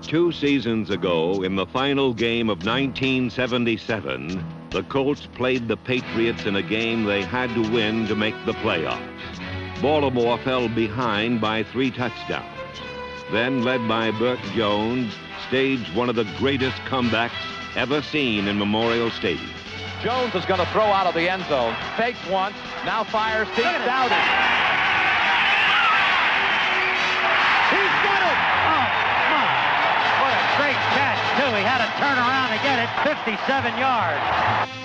2 seasons ago, in the final game of 1977, the Colts played the Patriots in a game they had to win to make the playoffs. Baltimore fell behind by 3 touchdowns. Then, led by Bert Jones, staged one of the greatest comebacks ever seen in Memorial Stadium. Jones is going to throw out of the end zone. Fakes once, now fires deep. Dowdy. He's got it! Oh, my. What a great catch, too. He had to turn around to get it 57 yards.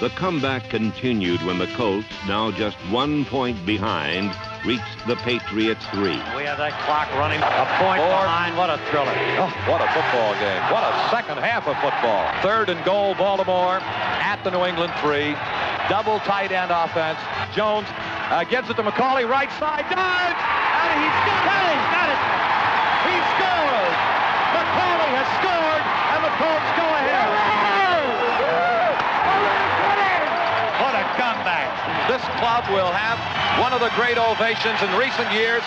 The comeback continued when the Colts, now just 1 point behind, reached the Patriots 3. We have that clock running a point behind. What a thriller. Oh, what a football game. What a second half of football. 3rd and goal, Baltimore at the New England 3. Double tight end offense. Jones gives it to McCauley, right side, dives, and he's got it. He scores. McCauley has scored, and the Colts go ahead. What a comeback. This club will have one of the great ovations in recent years.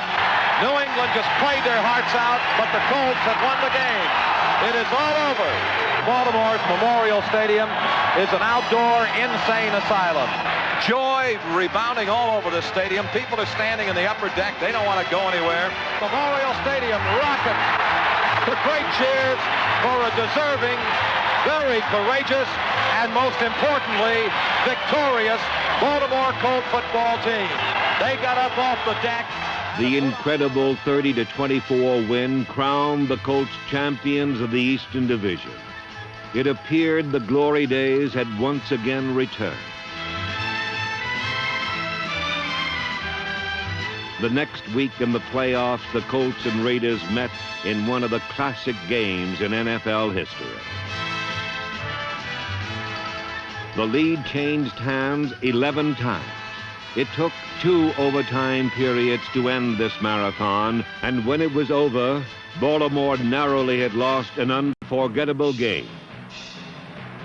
New England just played their hearts out, but the Colts have won the game. It is all over. Baltimore's Memorial Stadium is an outdoor insane asylum. Joy rebounding all over the stadium. People are standing in the upper deck. They don't want to go anywhere. Memorial Stadium rocking. The great cheers for a deserving, very courageous, and most importantly, victorious Baltimore Colt football team. They got up off the deck. The incredible 30-24 win crowned the Colts champions of the Eastern Division. It appeared the glory days had once again returned. The next week in the playoffs, the Colts and Raiders met in one of the classic games in NFL history. The lead changed hands 11 times. It took 2 overtime periods to end this marathon, and when it was over, Baltimore narrowly had lost an unforgettable game.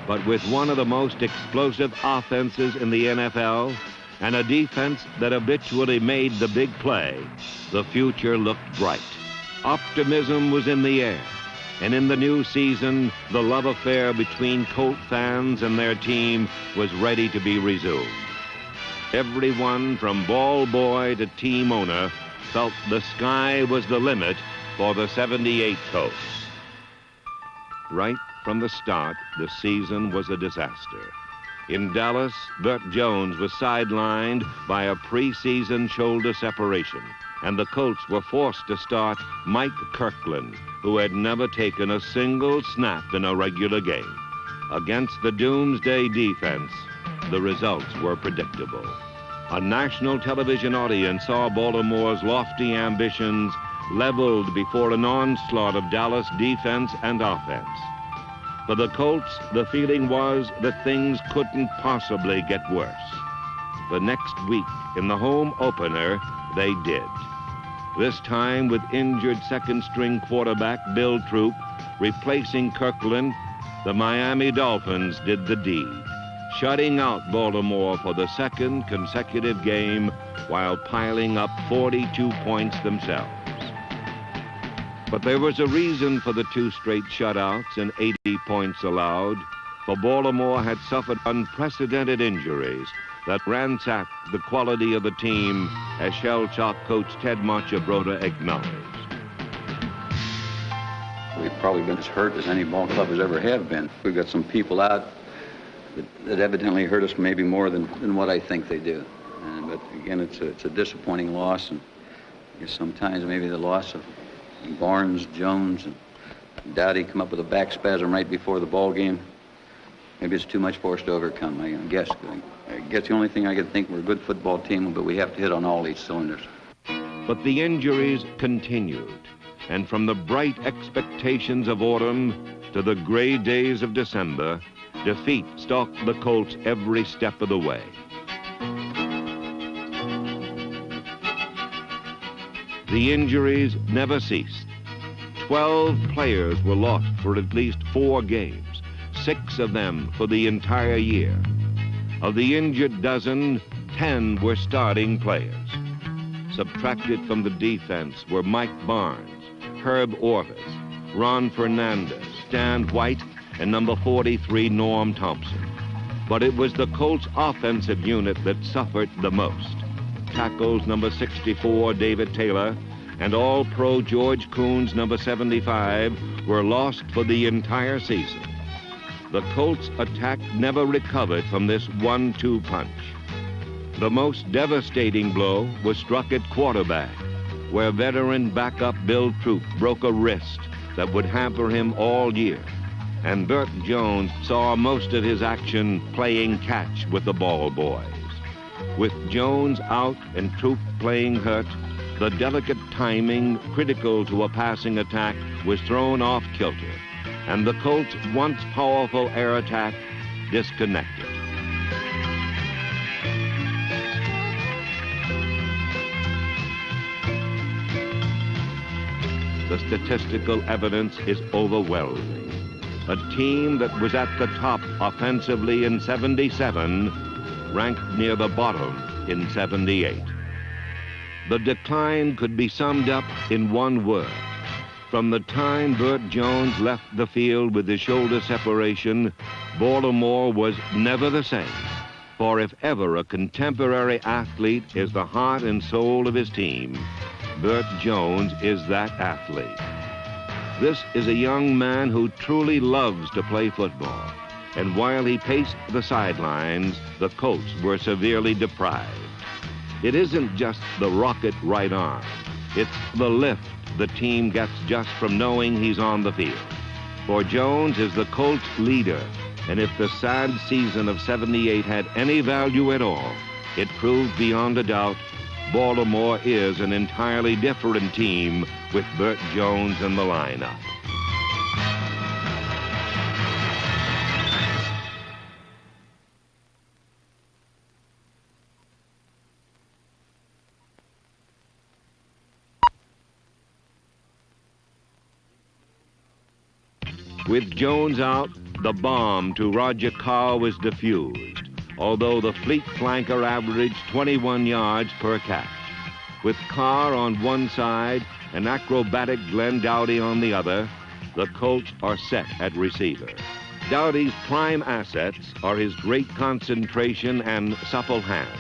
But with one of the most explosive offenses in the NFL and a defense that habitually made the big play, the future looked bright. Optimism was in the air, and in the new season, the love affair between Colt fans and their team was ready to be resumed. Everyone from ball boy to team owner felt the sky was the limit for the 78 Colts. Right from the start, the season was a disaster. In Dallas, Bert Jones was sidelined by a preseason shoulder separation, and the Colts were forced to start Mike Kirkland, who had never taken a single snap in a regular game. Against the doomsday defense, the results were predictable. A national television audience saw Baltimore's lofty ambitions leveled before an onslaught of Dallas defense and offense. For the Colts, the feeling was that things couldn't possibly get worse. The next week, in the home opener, they did. This time with injured second-string quarterback Bill Troop replacing Kirkland, the Miami Dolphins did the deed, shutting out Baltimore for the 2nd consecutive game while piling up 42 points themselves. But there was a reason for the 2 straight shutouts and 80 points allowed, for Baltimore had suffered unprecedented injuries that ransacked the quality of the team, as shell-shock coach Ted Marchibroda acknowledged. We've probably been as hurt as any ball club has ever have been. We've got some people out that evidently hurt us maybe more than what I think they do. But again, it's a disappointing loss, and I guess sometimes maybe the loss of Barnes, Jones, and Dowdy come up with a back spasm right before the ball game. Maybe it's too much for us to overcome, I guess. I guess the only thing I can think, we're a good football team, but we have to hit on all 8 cylinders. But the injuries continued, and from the bright expectations of autumn to the gray days of December, defeat stalked the Colts every step of the way. The injuries never ceased. 12 players were lost for at least 4 games, 6 of them for the entire year. Of the injured dozen, 10 were starting players. Subtracted from the defense were Mike Barnes, Herb Orvis, Ron Fernandez, Stan White, and number 43, Norm Thompson. But it was the Colts offensive unit that suffered the most. Tackles number 64, David Taylor, and All-Pro George Coons, number 75, were lost for the entire season. The Colts' attack never recovered from this 1-2 punch. The most devastating blow was struck at quarterback, where veteran backup Bill Troop broke a wrist that would hamper him all year. And Bert Jones saw most of his action playing catch with the ball boys. With Jones out and Troop playing hurt, the delicate timing critical to a passing attack was thrown off kilter, and the Colts' once powerful air attack disconnected. The statistical evidence is overwhelming. A team that was at the top offensively in 77 ranked near the bottom in 78. The decline could be summed up in one word. From the time Bert Jones left the field with his shoulder separation, Baltimore was never the same. For if ever a contemporary athlete is the heart and soul of his team, Bert Jones is that athlete. This is a young man who truly loves to play football. And while he paced the sidelines, the Colts were severely deprived. It isn't just the rocket right arm. It's the lift the team gets just from knowing he's on the field. For Jones is the Colts' leader, and if the sad season of 78 had any value at all, it proved beyond a doubt Baltimore is an entirely different team with Bert Jones in the lineup. With Jones out, the bomb to Roger Carr was diffused, although the fleet flanker averaged 21 yards per catch. With Carr on one side and acrobatic Glenn Dowdy on the other, the Colts are set at receiver. Dowdy's prime assets are his great concentration and supple hands.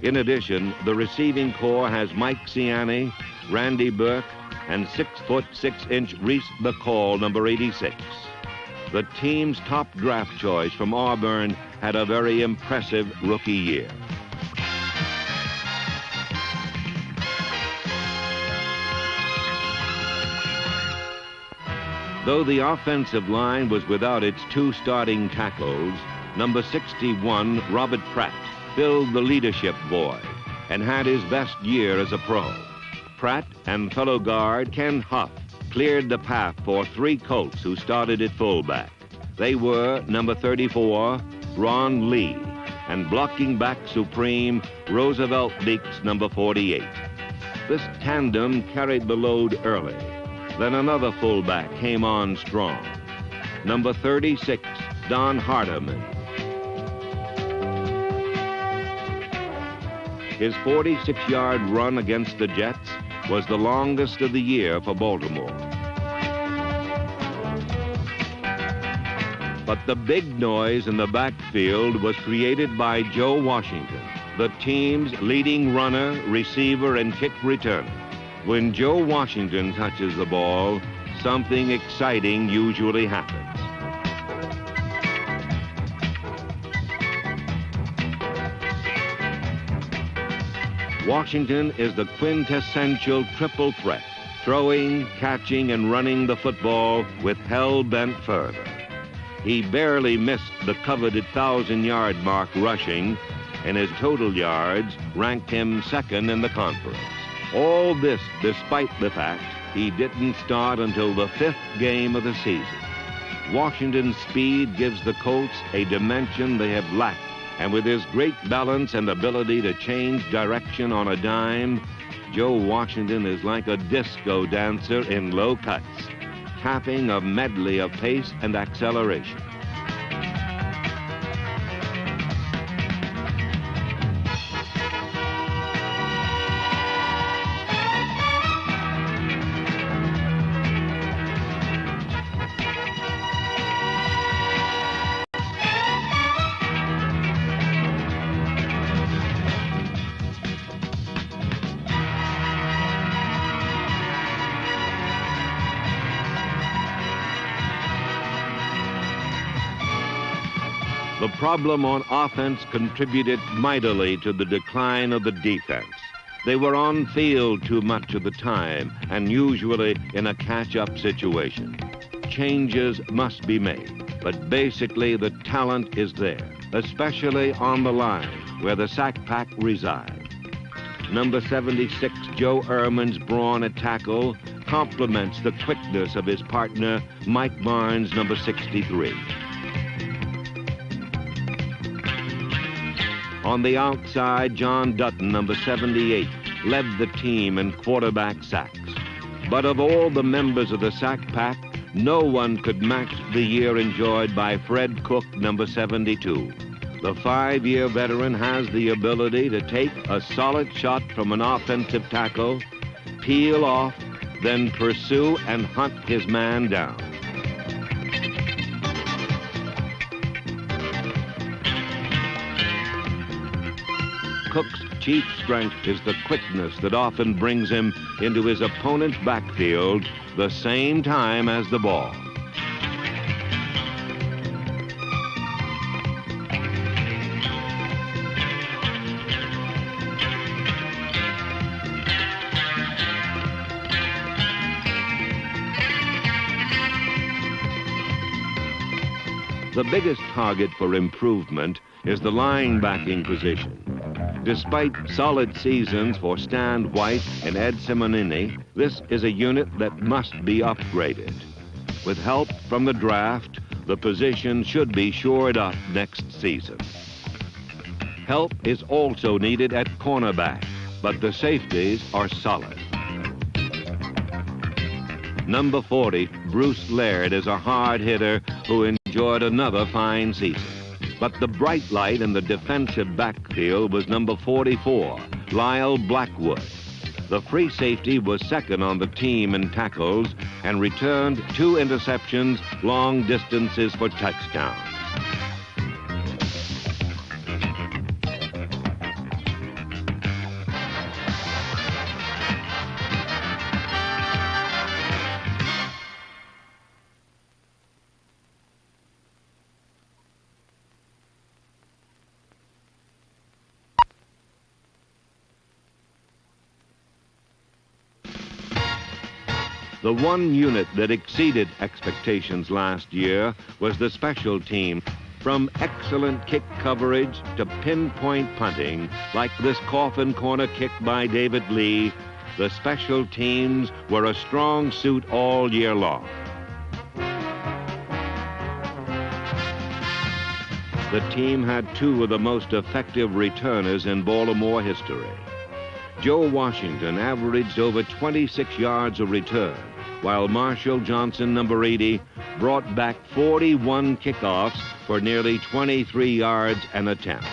In addition, the receiving corps has Mike Ciani, Randy Burke, and 6'6" Reese McCall, number 86. The team's top draft choice from Auburn had a very impressive rookie year. Though the offensive line was without its two starting tackles, number 61, Robert Pratt, filled the leadership void and had his best year as a pro. Pratt and fellow guard Ken Huff cleared the path for three Colts who started at fullback. They were number 34, Ron Lee, and blocking back supreme, Roosevelt Deeks, number 48. This tandem carried the load early. Then another fullback came on strong. Number 36, Don Hardeman. His 46-yard run against the Jets was the longest of the year for Baltimore. But the big noise in the backfield was created by Joe Washington, the team's leading runner, receiver, and kick returner. When Joe Washington touches the ball, something exciting usually happens. Washington is the quintessential triple threat, throwing, catching, and running the football with hell-bent fervor. He barely missed the coveted 1,000-yard mark rushing, and his total yards ranked him second in the conference. All this despite the fact he didn't start until the 5th game of the season. Washington's speed gives the Colts a dimension they have lacked, and with his great balance and ability to change direction on a dime, Joe Washington is like a disco dancer in low cuts, tapping a medley of pace and acceleration. The problem on offense contributed mightily to the decline of the defense. They were on field too much of the time and usually in a catch-up situation. Changes must be made, but basically the talent is there, especially on the line where the sack pack resides. Number 76, Joe Ehrman's brawn at tackle complements the quickness of his partner, Mike Barnes, number 63. On the outside, John Dutton, number 78, led the team in quarterback sacks. But of all the members of the sack pack, no one could match the year enjoyed by Fred Cook, number 72. The 5-year veteran has the ability to take a solid shot from an offensive tackle, peel off, then pursue and hunt his man down. Cook's chief strength is the quickness that often brings him into his opponent's backfield the same time as the ball. The biggest target for improvement is the linebacking position. Despite solid seasons for Stan White and Ed Simonini, this is a unit that must be upgraded. With help from the draft, the position should be shored up next season. Help is also needed at cornerback, but the safeties are solid. Number 40, Bruce Laird, is a hard hitter who enjoyed another fine season. But the bright light in the defensive backfield was number 44, Lyle Blackwood. The free safety was second on the team in tackles and returned 2 interceptions, long distances for touchdowns. The one unit that exceeded expectations last year was the special team. From excellent kick coverage to pinpoint punting, like this coffin corner kick by David Lee, the special teams were a strong suit all year long. The team had 2 of the most effective returners in Baltimore history. Joe Washington averaged over 26 yards a return, while Marshall Johnson, number 80, brought back 41 kickoffs for nearly 23 yards an attempt.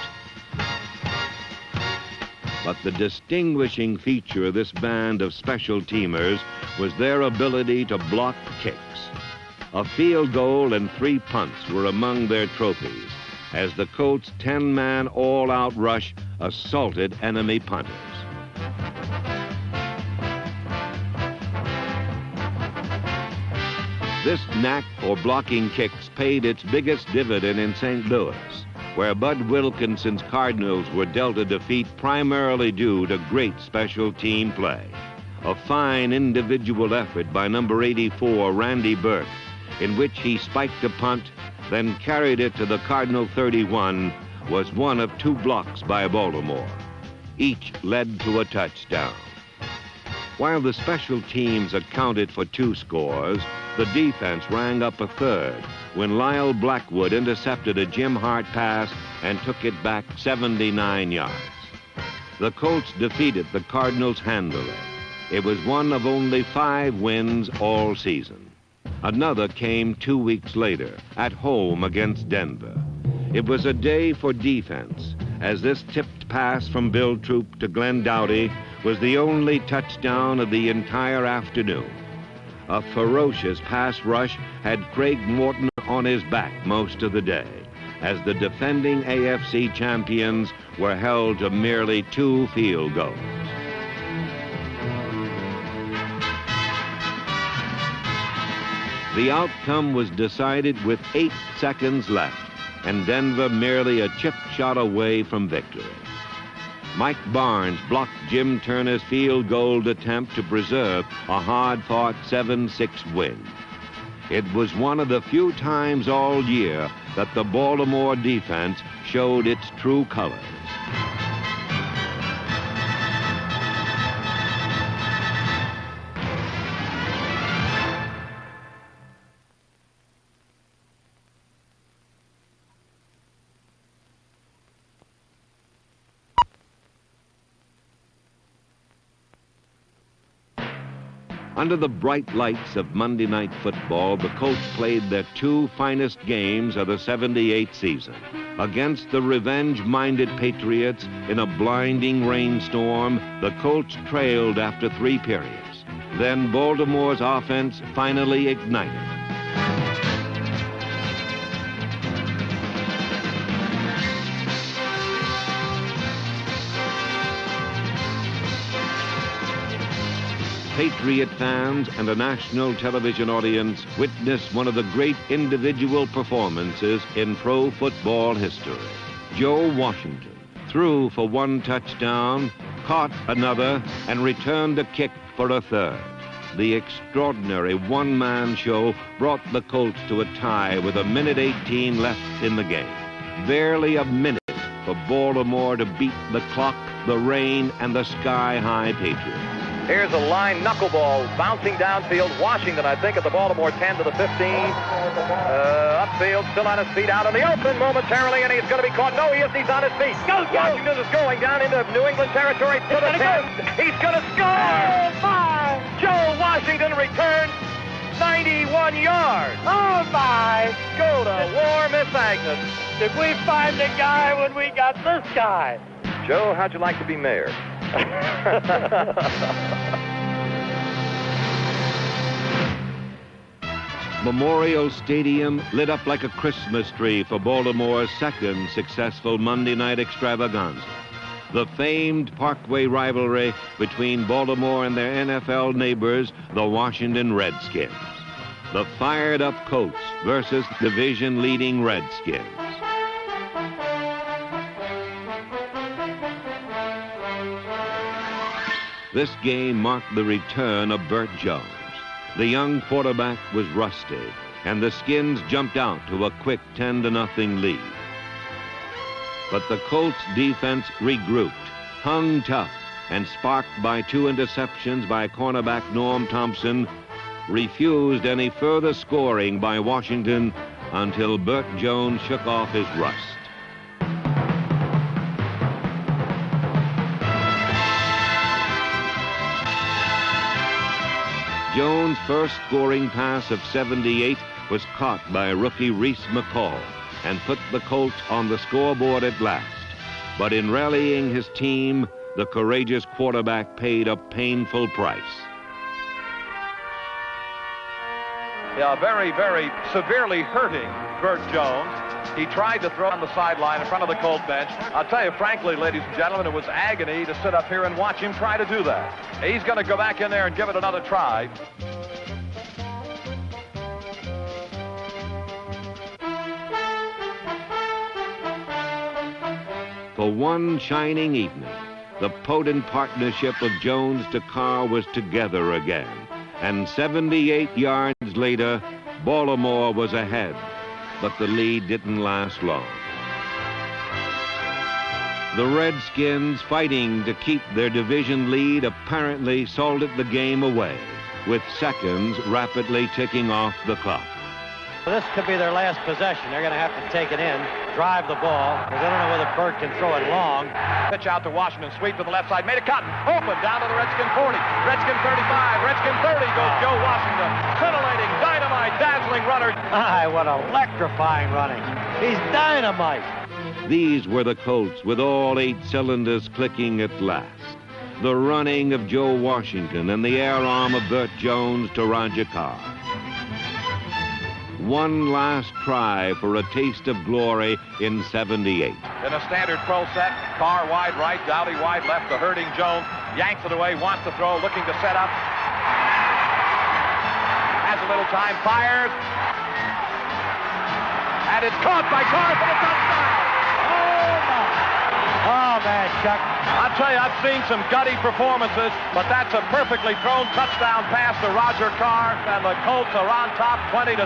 But the distinguishing feature of this band of special teamers was their ability to block kicks. A field goal and 3 punts were among their trophies, as the Colts' 10-man all-out rush assaulted enemy punters. This knack for blocking kicks paid its biggest dividend in St. Louis, where Bud Wilkinson's Cardinals were dealt a defeat primarily due to great special team play. A fine individual effort by number 84, Randy Burke, in which he spiked a punt, then carried it to the Cardinal 31, was one of 2 blocks by Baltimore. Each led to a touchdown. While the special teams accounted for 2 scores, the defense rang up a third when Lyle Blackwood intercepted a Jim Hart pass and took it back 79 yards. The Colts defeated the Cardinals handily. It was one of only 5 wins all season. Another came 2 weeks later at home against Denver. It was a day for defense, as this tipped pass from Bill Troop to Glenn Doughty was the only touchdown of the entire afternoon. A ferocious pass rush had Craig Morton on his back most of the day, as the defending AFC champions were held to merely 2 field goals. The outcome was decided with 8 seconds left. and Denver merely a chip shot away from victory. Mike Barnes blocked Jim Turner's field goal attempt to preserve a hard-fought 7-6 win. It was one of the few times all year that the Baltimore defense showed its true colors. Under the bright lights of Monday Night Football, the Colts played their two finest games of the '78 season. Against the revenge-minded Patriots in a blinding rainstorm, the Colts trailed after 3 periods. Then Baltimore's offense finally ignited. Patriot fans and a national television audience witnessed one of the great individual performances in pro football history. Joe Washington threw for 1 touchdown, caught another, and returned a kick for a third. The extraordinary one-man show brought the Colts to a tie with 1:18 left in the game. Barely a minute for Baltimore to beat the clock, the rain, and the sky-high Patriots. Here's a line knuckleball bouncing downfield. Washington, I think, at the Baltimore 10 to the 15. Upfield, still on his feet, out in the open momentarily, and he's going to be caught. No, he isn't. He's on his feet. Washington is going down into New England territory to the 10. He's going to score! Oh, my! Joe Washington returns 91 yards. Oh, my! Go to war, Miss Agnes. Did we find the guy when we got this guy? Joe, how'd you like to be mayor? Memorial Stadium lit up like a Christmas tree for Baltimore's second successful Monday night extravaganza. The famed Parkway rivalry between Baltimore and their NFL neighbors, the Washington Redskins. The fired-up Colts versus division-leading Redskins. This game marked the return of Bert Jones. The young quarterback was rusty, and the Skins jumped out to a quick 10-0 lead. But the Colts defense regrouped, hung tough, and sparked by 2 interceptions by cornerback Norm Thompson, refused any further scoring by Washington until Bert Jones shook off his rust. Jones' first scoring pass of '78 was caught by rookie Reese McCall and put the Colts on the scoreboard at last. But in rallying his team, the courageous quarterback paid a painful price. Yeah, very, very severely hurting Bert Jones. He tried to throw on the sideline in front of the Colt bench. I'll tell you, frankly, ladies and gentlemen, it was agony to sit up here and watch him try to do that. He's going to go back in there and give it another try. For one shining evening, the potent partnership of Jones to Carr was together again. And 78 yards later, Baltimore was ahead. But the lead didn't last long. The Redskins, fighting to keep their division lead, apparently salted the game away, with seconds rapidly ticking off the clock. This could be their last possession. They're going to have to take it in, drive the ball, because they don't know whether Bert can throw it long. Pitch out to Washington, sweep to the left side, made a cut, open, down to the Redskin 40, Redskin 35, Redskin 30, goes Joe Washington. Scintillating, dynamite, dazzling runner. My, what electrifying running. He's dynamite. These were the Colts with all 8 cylinders clicking at last. The running of Joe Washington and the air arm of Bert Jones to Roger Carr. One last try for a taste of glory in '78. In a standard pro set, Carr wide right, Dowdy wide left, the hurting Jones, yanks it away, wants to throw, looking to set up. Has a little time, fires. At and it's caught by Carr for the touchdown. Oh, man, Chuck. I'll tell you, I've seen some gutty performances, but that's a perfectly thrown touchdown pass to Roger Carr, and the Colts are on top 20-17,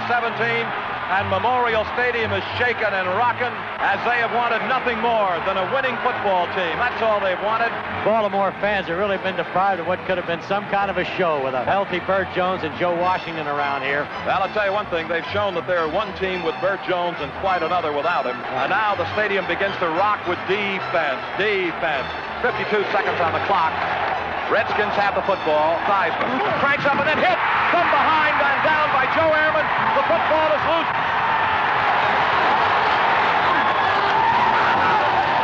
and Memorial Stadium is shaking and rocking as they have wanted nothing more than a winning football team. That's all they've wanted. Baltimore fans have really been deprived of what could have been some kind of a show with a healthy Bert Jones and Joe Washington around here. Well, I'll tell you one thing. They've shown that they're one team with Bert Jones and quite another without him. And now the stadium begins to rock with defense. 52 seconds on the clock. Redskins have the football. Theismann cranks up and then hit from behind and down by Joe Ehrman. The football is loose.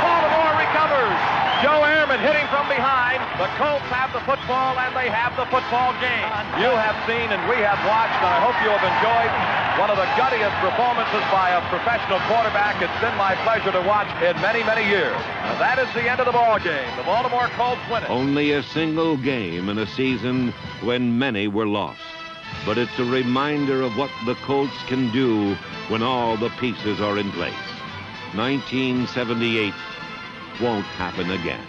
Baltimore recovers. Joe Ehrman hitting from behind. The Colts have the football and they have the football game. You have seen and we have watched, and I hope you have enjoyed one of the guttiest performances by a professional quarterback it's been my pleasure to watch in many, many years. And that is the end of the ball game. The Baltimore Colts win it. Only a single game in a season when many were lost. But it's a reminder of what the Colts can do when all the pieces are in place. 1978 won't happen again.